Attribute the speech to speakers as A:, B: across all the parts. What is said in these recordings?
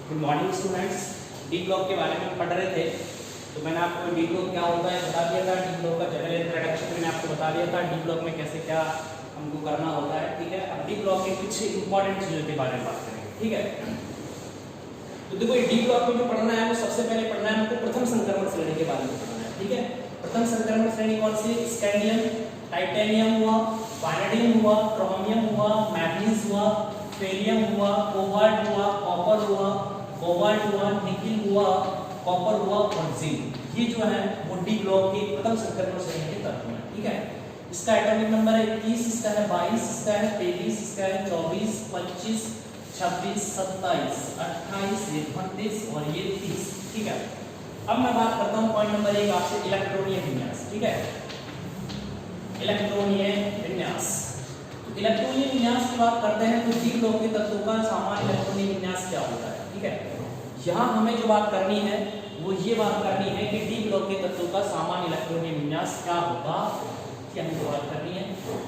A: Good morning students. D block के बारे में पढ़ रहे थे तो मैंने आपको डी ब्लॉक क्या होता है बता दिया था। डी ब्लॉक का जनरल इंट्रोडक्शन मैंने आपको बता दिया था, डी ब्लॉक में कैसे क्या हमको करना होता है। ठीक है, अब डी ब्लॉक के कुछ इंपॉर्टेंट चीज़ों के बारे में बात करेंगे। ठीक है, तो देखो डी ब्लॉक में जो पढ़ना है वो सबसे पहले पढ़ना है हमको प्रथम संक्रमण श्रेणी के बारे में पढ़ना है। ठीक है, प्रथम संक्रमण श्रेणी कौन सी? स्कैंडियम, टाइटेनियम हुआ, वानेडियम हुआ, क्रोमियम हुआ, मैग्नीज हुआ, फेरियम हुआ, कोबाल्ट हुआ, कॉपर हुआ, कोबाल्ट हुआ, निकिल हुआ, कॉपर हुआ और जिंक। ये जो है वो डी ब्लॉक के प्रथम संक्रमण श्रेणी के तत्व हैं। ठीक है, इसका एटॉमिक नंबर है 21, इसका है 22, इसका है 23, इसका है 24, 25, 26, 27, 28, 29 और ये 30। ठीक है, अब मैं बात करता हूँ पॉइंट नंबर 1 आपसे, इलेक्ट्रॉनीय विन्यास। ठीक है, इलेक्ट्रॉनीय विन्यास। तो इलेक्ट्रॉनीय विन्यास की बात करते हैं तो डी ब्लॉक के तत्वों का सामान्य इलेक्ट्रॉनीय विन्यास क्या होता है। ठीक है, यहाँ हमें जो बात करनी है वो ये बात करनी है कि डी ब्लॉक के तत्वों का सामान्य इलेक्ट्रॉनीय विन्यास क्या होगा, कि हमको बात करनी है।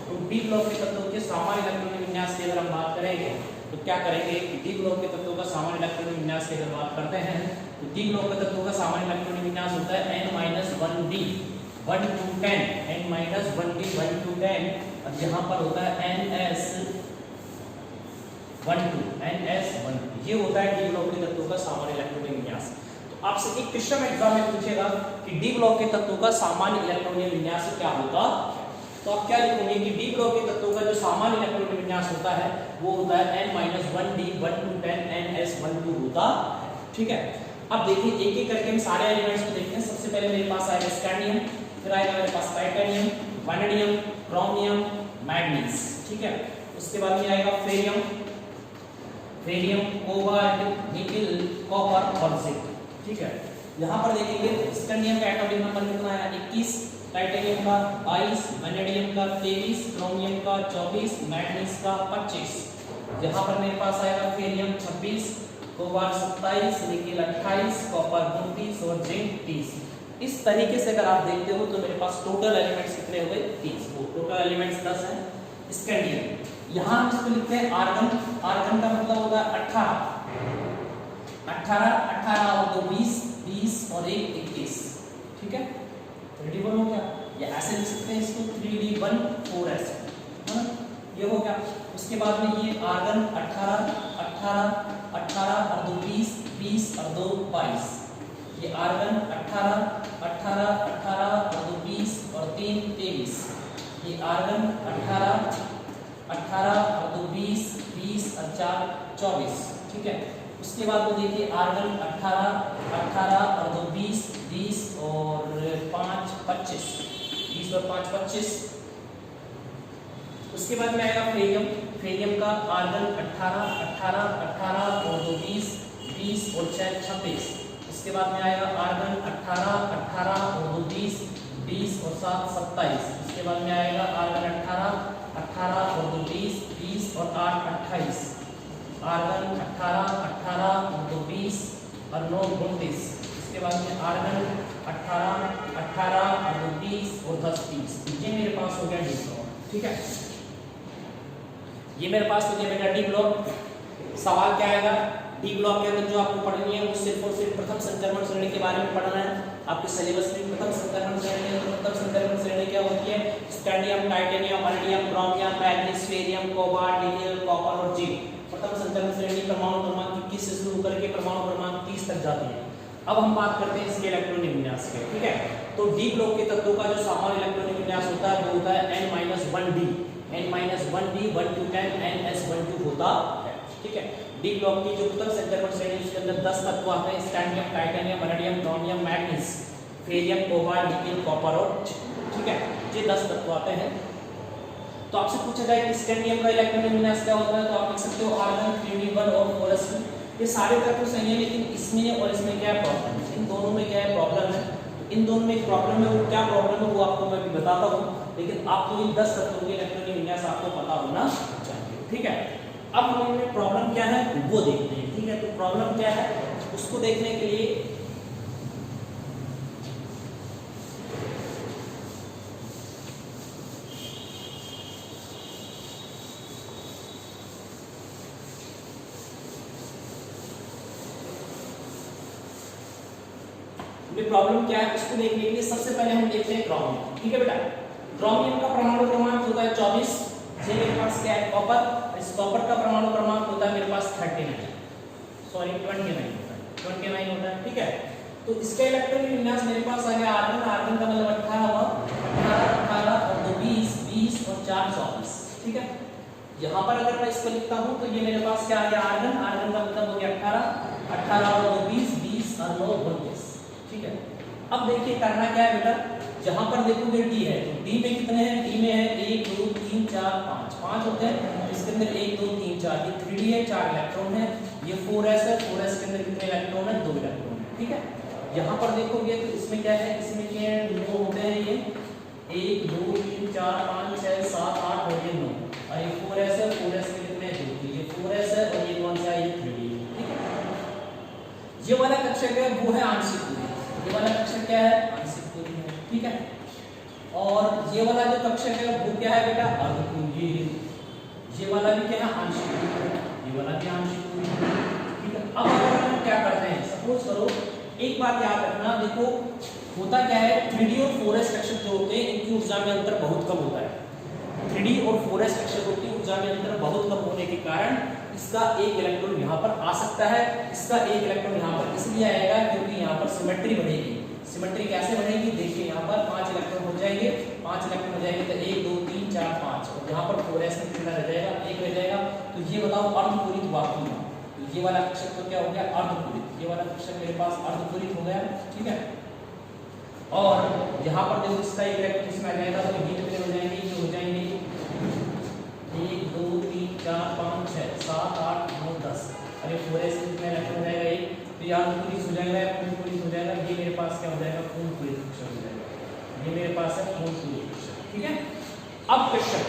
A: तो डी ब्लॉक के तत्वों के सामान्य इलेक्ट्रॉनिक विन्यास की अगर हम बात करेंगे तो क्या करेंगे कि डी ब्लॉक के तत्वों का सामान्य इलेक्ट्रॉनिक विन्यास की अगर बात करते हैं तो डी ब्लॉक के तत्वों का सामान्य इलेक्ट्रॉनिक विन्यास होता है n-1d 1 to 10, n-1d 1 to 10 और यहाँ पर होता है ns1 ये होता है डी ब्लॉक के तत्वों का सामान्य इलेक्ट्रॉनिक विन्यास। तो आपसे एक क्वेश्चन एग्जाम में पूछेगा कि डी ब्लॉक के तत्वों का सामान्य इलेक्ट्रॉनिक विन्यास क्या होगा, तो आप क्या लिखेंगे कि डी ब्लॉक के तत्वों का जो सामान्य इलेक्ट्रॉनिक विन्यास होता है वो होता है n-1d 1 to 10 ns12 होता है। ठीक है, अब देखिए एक एक करके हम सारे एलिमेंट्स को देखते हैं। सबसे पहले मेरे पास आएगा स्कैंडियम, फिर आएगा मेरे पास टाइटेनियम, वानेडियम, क्रोमियम, मैग्नीज। ठीक है, उसके बाद में आएगा फेरियम, कोबाल्ट, निकिल, कॉपर और जिंक। ठीक है, यहाँ पर देखेंगे स्कैंडियम का एटॉमिक नंबर कितना है 21, टाइटेनियम का 22, वैनेडियम का 23, क्रोमियम का 24, मैग्नीज का 25। यहाँ पर मेरे पास आएगा फेरियम 26, कोबाल्ट 27, निकिल 28, कॉपर 29 और जिंक 30। इस तरीके से अगर आप देखते हो तो मेरे पास टोटल एलिमेंट्स कितने हुए 30। वो टोटल एलिमेंट्स 10 हैं। स्कैंडियम यहाँ हम इसको लिखते हैं आर्गन, आर्गन का मतलब होता है 18 और 2 20 और 1 21। ठीक है, 3d1 हो गया, या ऐसे लिख सकते हैं इसको 3d1 4s है ना, ये हो गया। उसके बाद में ये आर्गन 18 और 2 20 और 2 22, ये आर्गन 18 और 2 20 और 3 23, ये आर्गन 18 और 2 20 और 4 24। ठीक है, उसके बाद में देखिए आर्गन 18 और 2 20 और 5 25, 20 और 5 25। उसके बाद में आएगा फेरियम का आर्गन 18 और 2 20 और 6 26। उसके बाद में आएगा आर्गन 18 और 2 20 और 7 27। उसके बाद में आएगा आर्गन 18 और 2 20 और 8 28, आर्गन 18 और 2 20 और 9 29। उसके बाद में आर्गन 18 और 2 20 और 10 30। ये मेरे पास हो गया डी ब्लॉक। ठीक है, ये मेरे पास हो गया बेटा डी ब्लॉक। सवाल क्या आएगा डी ब्लॉक के अंदर जो आपको पढ़नी है वो सिर्फ और सिर्फ प्रथम संक्रमण श्रेणी के बारे में पढ़ना है। आपके सिलेबस में प्रथम संक्रमण श्रेणी है। प्रथम संक्रमण श्रेणी क्या होती है? Scandium, titanium, vanadium, chromium, manganese, फेरियम, कोबाल्ट, निकिल, कॉपर और जिंक। प्रथम संक्रमण श्रेणी परमाणु क्रमांक 21 से शुरू करके परमाणु क्रमांक 30 तक जाती है। अब हम बात करते हैं इसके इलेक्ट्रॉनिक विन्यास के। ठीक है, तो डी ब्लॉक के तत्वों का जो सामान्य इलेक्ट्रॉनिक विन्यास होता है वो होता है n-1d 1 to 10 ns12 होता है। ठीक है, डी ब्लॉक की जो प्रथम संक्रमण श्रेणी उसके अंदर 10 तत्व आते हैं। Scandium, titanium, vanadium, chromium, manganese, फेरियम, कोबाल्ट, निकिल, कॉपर और जिंक। ठीक है, ये 10 तत्व आते हैं। तो आपसे पूछा जाए कि स्कैंडियम का इलेक्ट्रॉनिक विन्यास क्या होता है, तो आप लिख सकते हो आर्गन 3d1 और 4s2। ये सारे तत्व सही है, लेकिन इसमें और इसमें क्या प्रॉब्लम है, इन दोनों में क्या है प्रॉब्लम है। इन दोनों में एक प्रॉब्लम है, वो क्या प्रॉब्लम है वो आपको मैं भी बताता हूँ, लेकिन आपको इन 10 तत्वों के इलेक्ट्रॉनिक विन्यास आपको पता होना चाहिए। ठीक है, अब हम इनमें प्रॉब्लम क्या है वो देखते हैं। ठीक है, तो प्रॉब्लम क्या है उसको देखने के लिए ये प्रॉब्लम क्या है उसको देखने के लिए सबसे पहले हम देखते हैं क्रोमियम। ठीक है बेटा, क्रोमियम का परमाणु क्रमांक होता है 24, ये मेरे पास क्या है कॉपर, इस कॉपर का परमाणु क्रमांक होता है मेरे पास 29 होता है। ठीक है, तो इसका इलेक्ट्रॉन विन्यास मेरे पास आ गया आर्गन, आर्गन का मतलब 18 हुआ, 18 और 2 20 और 4 24। ठीक है, यहाँ पर अगर मैं इसको लिखता हूँ तो ये मेरे पास क्या आ गया आर्गन, आर्गन का मतलब हो गया 18 और 2 20 और 9 29। ठीक है, अब देखिए करना क्या है बेटा, जहां पर देखोगे डी है तो डी में कितने हैं, डी में है 1 2 3 4 5 होते हैं, इसके अंदर 1 2 3 4, ये 3d है 4 इलेक्ट्रॉन है, ये 4s है, 4s के अंदर कितने इलेक्ट्रॉन है 2 इलेक्ट्रॉन है। ठीक है, यहाँ पर देखोगे तो इसमें क्या है, इसमें क्या है 9 होते हैं, ये 1 2 3 4 5 6 7 8 और ये 9, और ये 4s है, 4s के कितने 2, ये 4s है और ये कौन सा है ये 3d। ठीक है, ये वाला कक्षक है वो है आंशिक दूरी, ये वाला कक्षक क्या है आंशिक दूरी है। ठीक है, और ये वाला जो कक्षक है वो क्या है बेटा अर्धपूंजी, ये वाला भी क्या है आंशिक दूरी, ये वाला भी आंशिक दूरी। ठीक है, अब अगर हम क्या करते हैं, सपोज करो एक बात याद रखना, देखो होता क्या है 3d और 4s कक्षक जो होते हैं इनकी ऊर्जा में अंतर बहुत कम होता है। 3d और 4s कक्षकों की ऊर्जा में अंतर बहुत कम होने के कारण इसका एक इलेक्ट्रॉन यहाँ पर आ सकता है, इसका एक इलेक्ट्रॉन यहाँ पर इसलिए आएगा क्योंकि यहाँ पर सिमेट्री बढ़ेगी। सिमेट्री कैसे बढ़ेगी, देखिए यहाँ पर 5 इलेक्ट्रॉन हो जाएंगे, 5 इलेक्ट्रॉन हो जाएंगे तो 1 2 3 4 5 और यहाँ पर 4s में कितना रह जाएगा, 1 रह जाएगा। तो ये बताओ अर्धपूरित वाक्य में ये वाला कक्षक तो क्या हो गया अर्धपूरित, ये वाला कक्षक मेरे पास अर्धपूरित हो गया। ठीक है, और यहाँ पर देखो इसका एक इलेक्ट्रॉन इसमें आ जाएगा तो ये कितने हो जाएंगे, ये हो जाएंगे 1 2 3 4 5 6 7 8 9 10, अरे 4s में कितना इलेक्ट्रॉन हो जाएगा एक, तो यार पूरी हो जाएगा, पूरी हो जाएगा, ये मेरे पास क्या हो जाएगा पूरी कक्षक हो जाएगा, ये मेरे पास है पूरी कक्षक। ठीक है, अब कक्षक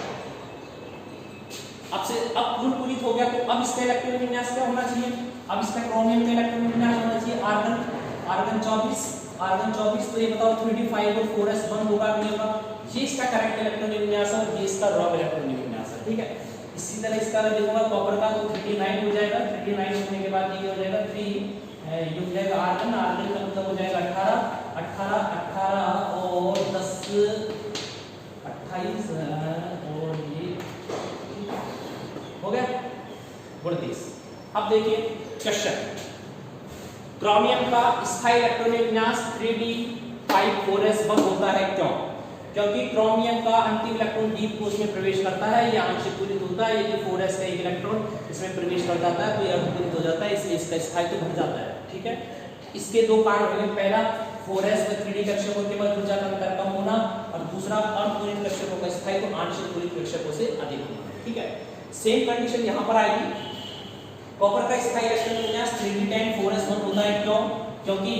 A: अब पूर्णपूरित हो गया तो अब इसका इलेक्ट्रॉन विन्यास क्या होना चाहिए, अब इसका क्रोमियम का इलेक्ट्रॉन विन्यास होना चाहिए आर्गन 24, तो ये बताओ 3d 5 और 4s बंद होगा नहीं होगा, ये इसका करेक्ट इलेक्ट्रॉन विन्यास है, ये इसका रॉन्ग इलेक्ट्रॉन विन्यास है। ठीक है, इसी तरह इसका देखूंगा कॉपर का तो 3d 9 हो जाएगा, 3d 9 होने के बाद ये हो जाएगा 3 ये हो जाएगा आर्गन का मतलब हो जाएगा 18 और 10 28 और ये हो गया 32। अब देखिए कक्षक क्रोमियम का स्थायी इलेक्ट्रॉन विन्यास 3d 5 4s बंद होता है, क्यों? क्योंकि क्रोमियम का अंतिम इलेक्ट्रॉन डीप कोश में प्रवेश करता है, यह आंशिक पूरित होता है, ये 4s का एक इलेक्ट्रॉन इसमें प्रवेश कर जाता है तो यह अर्धपूरित हो जाता है, इसलिए इसका स्थायित्व घट जाता है। ठीक है, इसके दो कारण होंगे, पहला 4s व 3d कक्षकों के मध्य ऊर्जा का अंतर कम होना और दूसरा अर्धपूरित कक्षकों का स्थायित्व आंशिक पूरित कक्षकों से अधिक होना। ठीक है, सेम कंडीशन यहाँ पर आएगी, कॉपर का स्थायी इलेक्ट्रॉन विन्यास 3d 10 4s 1 होता है, क्यों? क्योंकि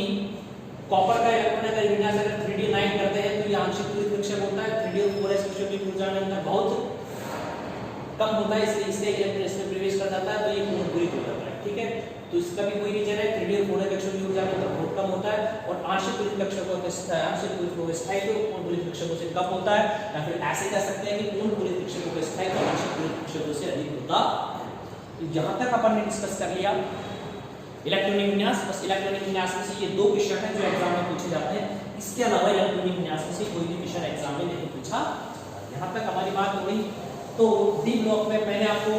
A: कॉपर का इलेक्ट्रॉन का विन्यास अगर 3d 9 करते हैं तो ये आंशिक पूरित कक्षक होता है, 3d और 4s कक्षकों की ऊर्जा में अंतर बहुत कम होता है, इसलिए इसका इलेक्ट्रॉन इसमें प्रवेश कर जाता है तो ये पूर्णपूरित हो जाता है। ठीक है, तो इसका भी कोई रीजन है, 3d और 4s कक्षकों की ऊर्जा में अंतर बहुत कम होता है और आंशिक पूरित कक्षकों के स्थायित्व पूर्णपूरित कक्षकों से कम होता है, या फिर ऐसे कह सकते हैं कि पूर्णपूरित कक्षकों का स्थायित्व आंशिक पूरित कक्षकों से अधिक होता है। यहाँ तक अपन ने डिस्कस कर लिया इलेक्ट्रॉनिक विन्यास। बस इलेक्ट्रॉनिक विन्यास में से ये दो क्वेश्चन हैं जो एग्जाम में पूछे जाते हैं, इसके अलावा इलेक्ट्रॉनिक विन्यास में से कोई भी क्वेश्चन एग्जाम में नहीं पूछा। यहाँ तक हमारी बात हो गई। तो डी ब्लॉक में मैंने आपको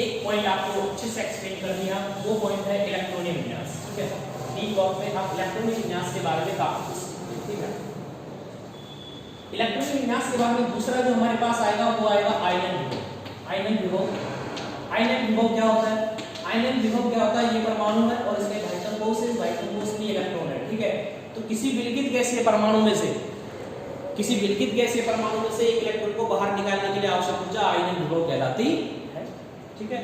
A: एक पॉइंट आपको अच्छे से एक्सप्लेन कर दिया, वो पॉइंट है इलेक्ट्रॉनिक विन्यास। ठीक है, डी ब्लॉक में आप इलेक्ट्रॉनिक विन्यास के बारे में काफी कुछ सीखेंगे। ठीक है, इलेक्ट्रॉनिक विन्यास के बारे में दूसरा जो हमारे पास आएगा वो आएगा आयनन विभव। आयनन विभव क्या होता है? आयनन विभव क्या होता है? ये परमाणु है और इसके वाइटल कोश में इलेक्ट्रॉन है। ठीक है, तो किसी विलगित गैसीय परमाणु में से एक इलेक्ट्रॉन को बाहर निकालने के लिए आवश्यक ऊर्जा आयनन विभव कहलाती है। ठीक है,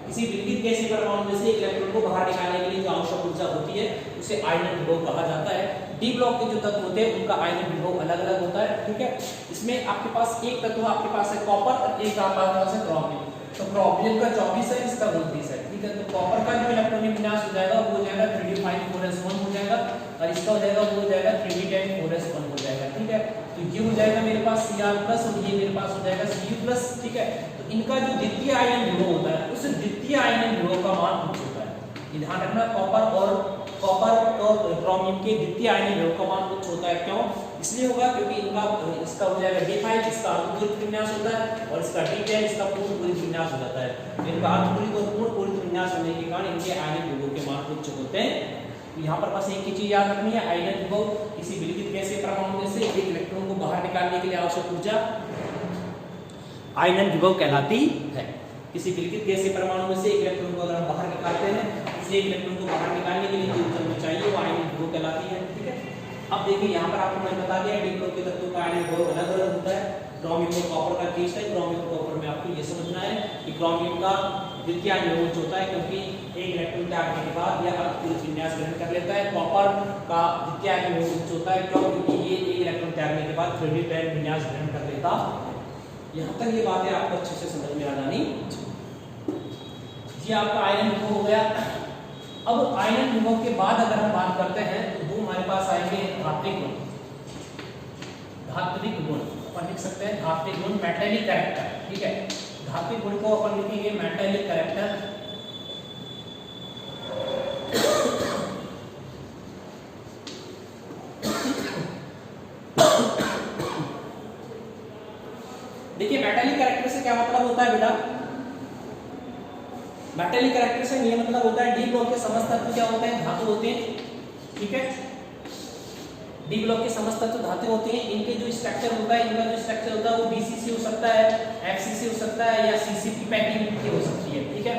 A: किसी विलगित गैसीय परमाणु में से एक इलेक्ट्रॉन को बाहर निकालने के लिए जो आवश्यक ऊर्जा होती है उसे आयनन विभव कहा जाता है। डी ब्लॉक के जो तत्व होते हैं उनका आयनन विभव अलग अलग होता है। ठीक है, इसमें आपके पास एक तत्व आपके पास है कॉपर और एक आपके पास है क्रोमियम। तो क्रोमियम का 24 है, इसका 29 है। ठीक है, तो कॉपर का जो इलेक्ट्रॉनिक विन्यास हो जाएगा वो हो जाएगा 3d 5 4s 1 हो जाएगा और इसका हो जाएगा वो हो जाएगा 3d 10 4s 1 हो जाएगा। ठीक है, तो ये हो जाएगा मेरे पास Cr+ और ये मेरे पास हो जाएगा Cu+। ठीक है, तो इनका जो द्वितीय आयनन विभव होता है उस द्वितीय आयनन विभव का मान कुछ होता है। ये ध्यान रखना, कॉपर और कॉपर और क्रोमियम के द्वितीय आयनिक विभव का मान उच्च होता है। क्यों? इसलिए होगा क्योंकि इनका इसका हो जाएगा D5, इसका अर्धपूरित विन्यास होता है, और इसका D10, इसका पूर्ण पूरित विन्यास हो जाता है। इनका अर्धपूरित और पूर्ण पूरित विन्यास होने के कारण इनके आयनिक विभव के मान उच्च होते हैं। यहाँ पर बस एक ही चीज याद रखनी है, आयनिक विभव किसी विलिखित गैसीय परमाणु में से एक इलेक्ट्रॉन को बाहर निकालने के लिए आवश्यक ऊर्जा आयनन विभव कहलाती है। किसी विलिखित गैसीय परमाणु में से एक इलेक्ट्रॉन को अगर हम बाहर निकालते हैं, किसी एक इलेक्ट्रॉन को बाहर निकालने के लिए जो ऊर्जा हमें चाहिए वो आयनन विभव कहलाती है। ठीक है, अब देखिए यहाँ पर आपको मैंने बता दिया डी ब्लॉक के तत्वों का आयनन विभव अलग अलग होता है। क्रोमियम और कॉपर का केस है। क्रोमियम और कॉपर में आपको ये समझना है कि क्रोमियम का द्वितीय आयनिक विभव होता है क्योंकि एक इलेक्ट्रॉन त्यागने के बाद यह अर्धपूरित विन्यास ग्रहण कर लेता है। कॉपर का द्वितीय आयनिक विभव उच्च होता है क्यों? क्योंकि ये एक इलेक्ट्रॉन त्यागने के बाद 3d पैर विन्यास ग्रहण कर लेता। यहाँ तक ये बातें आपको अच्छे से समझ में आ जानी। ये आपका आयनन विभव हो गया। अब आयनन विभव के बाद अगर हम बात करते हैं तो दो हमारे पास आएंगे धात्विक गुण। धात्विक गुण अपन लिख सकते हैं धात्विक गुण, मेटेलिक कैरेक्टर। ठीक है, धात्विक गुण को अपन लिखेंगे मेटेलिक कैरेक्टर। देखिए मेटेलिक कैरेक्टर से क्या मतलब होता है बेटा? मेटेलिक कैरेक्टर से ये मतलब होता है डी ब्लॉक के समस्त तत्व क्या होते हैं? धातु होते हैं। ठीक है, डी ब्लॉक के समस्त तत्व धातु होते हैं। इनके जो स्ट्रक्चर होता है, इनका जो स्ट्रक्चर होता है वो बीसीसी हो सकता है, एफसीसी हो सकता है, या सीसीपी पैकिंग की हो सकती है। ठीक है,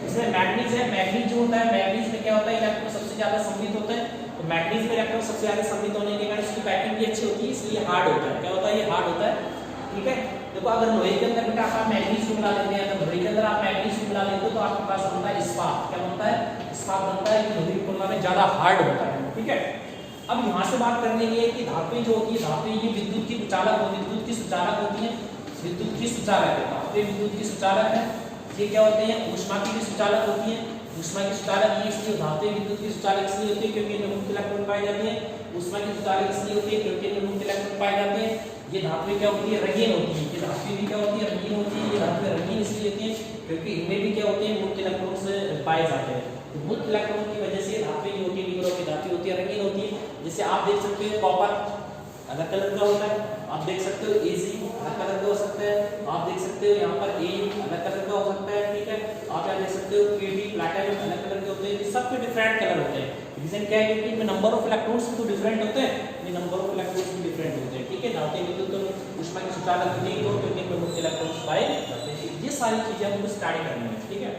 A: इसमें मैग्नीज है। मैग्नीज जो होता है, मैग्नीज में क्या होता है? इलेक्ट्रॉन सबसे ज्यादा सम्मिलित होते हैं। तो मैग्नीज में इलेक्ट्रॉन सबसे ज्यादा सम्मिलित होने के कारण इसकी पैकिंग भी अच्छी होती है, इसलिए हार्ड होता है। क्या होता है? ये हार्ड होता है। ठीक है, देखो अगर लोहे के अंदर बेटा आप मैग्नीज को मिला देते हैं, तो लोहे के अंदर आप मैग्नीज को मिला देते हो तो आपके पास बनता है इस्पात। क्या बनता है? इस्पात बनता है, कि लोहे की तुलना में ज्यादा हार्ड होता है। ठीक है, अब यहाँ से बात करने की है कि धातुएं जो होती है, धातुएं ये विद्युत की सुचालक होती है, विद्युत की सुचालक होती है। विद्युत की सुचालक है, धातुएं विद्युत की सुचालक है। ये क्या होते हैं? ऊष्मा की भी सुचालक होती है। ऊष्मा की सुचालक ये इसलिए धातुएं विद्युत की सुचालक इसलिए होती है क्योंकि इनमें मुक्त इलेक्ट्रॉन पाए जाते हैं। ऊष्मा की सुचालक इसलिए होती है क्योंकि इनमें मुक्त इलेक्ट्रॉन पाए जाते हैं। ये धातुएं क्या होती है? रंगीन होती है। ये धातुएं भी क्या होती है? रंगीन होती है। ये धातुएं रंगीन इसलिए होती है क्योंकि इनमें भी क्या होते हैं? मुक्त इलेक्ट्रॉन से पाए जाते हैं। तो मुक्त इलेक्ट्रॉन की वजह से धातुएं जो होती है, डी ब्लॉक की धातु होती है, रंगीन होती है। जैसे आप देख सकते हो कॉपर अलग कलर का होता है, आप देख सकते हो एजी अलग कलर का हो सकता है, आप देख सकते हो यहाँ पर ए अलग कलर का हो सकता है। ठीक है, आप यहाँ देख सकते हो केडी प्लैटिनम अलग कलर के होते हैं। सब के डिफरेंट कलर होते हैं। रीजन क्या है? क्योंकि इनमें नंबर ऑफ इलेक्ट्रॉन्स तो डिफरेंट होते हैं, ये नंबर ऑफ इलेक्ट्रॉन्स भी डिफरेंट होते हैं। ठीक है, धातुएं विद्युत तो ऊष्मा की सुचालक नहीं हो क्योंकि इनमें मुक्त इलेक्ट्रॉन्स पाए जाते हैं। ये सारी चीजें हमको स्टडी करनी है। ठीक है,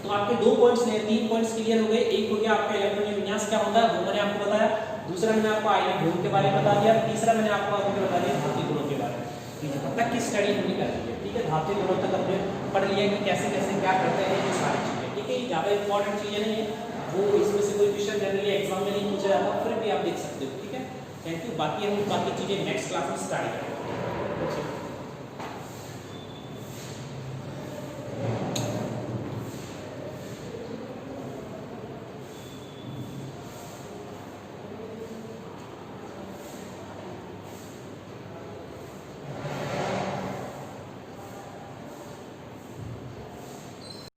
A: तो आपके 2 पॉइंट्स ने 3 पॉइंट्स क्लियर हो गए। एक हो गया आपका इलेक्ट्रॉनिक विन्यास क्या होता है, वो मैंने आपको बताया। दूसरा मैंने आपको आयनिक विभव के बारे में बता दिया। तीसरा मैंने आपको बता दिया धात्विक गुणों के बारे में। ठीक है, तब तक की स्टडी हमने कर ली है। ठीक है, धात्विक गुणों तक हमने पढ़ लिया कि कैसे कैसे क्या करते हैं ये सारी चीजें। ठीक है, ये ज्यादा इंपॉर्टेंट चीजें नहीं है, वो इसमें से कोई क्वेश्चन जनरली एग्जाम में नहीं पूछा जाता, फिर भी आप देख सकते हो। ठीक है, थैंक यू। बाकी हम बाकी चीजें नेक्स्ट क्लास में स्टडी करेंगे।